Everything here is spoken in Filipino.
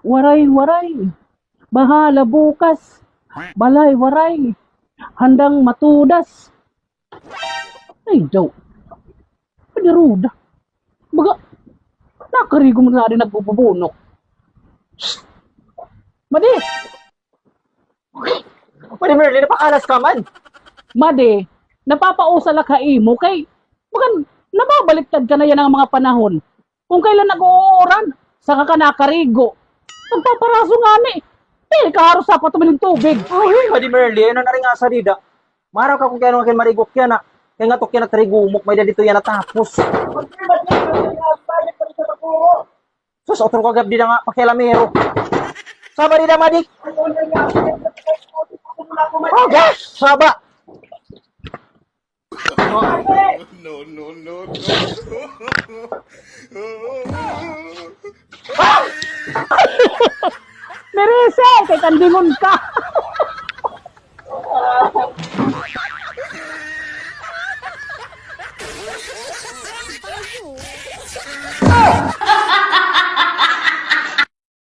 Waray-waray. Bahala bukas. Balay-waray. Handang matudas. Ay, Joe. Paniruda. Baga, nakarigo mo na rin nagbubunok. Madi! Pwede Merly, napakalas ka man. Madi, napapausala ka imo kay bagan nababaliktad ka na yan ang mga panahon. Kung kailan nag-uuran, saka ka nakarigo. Nagpaparaso nga ni. Kaharos sa patumiling tubig. Ay, Pwede Merly, ano na rin nga sa dida. Maraw ka kung kaya naman marigok yan na. Kaya nga to kaya natrigumok, may dito yan natapos. Sus, otro kagab di na nga, pakialamero. Saba di na, Madik. Oh, gosh, saba. No, no, no, no. Merise, kay kandingon ka.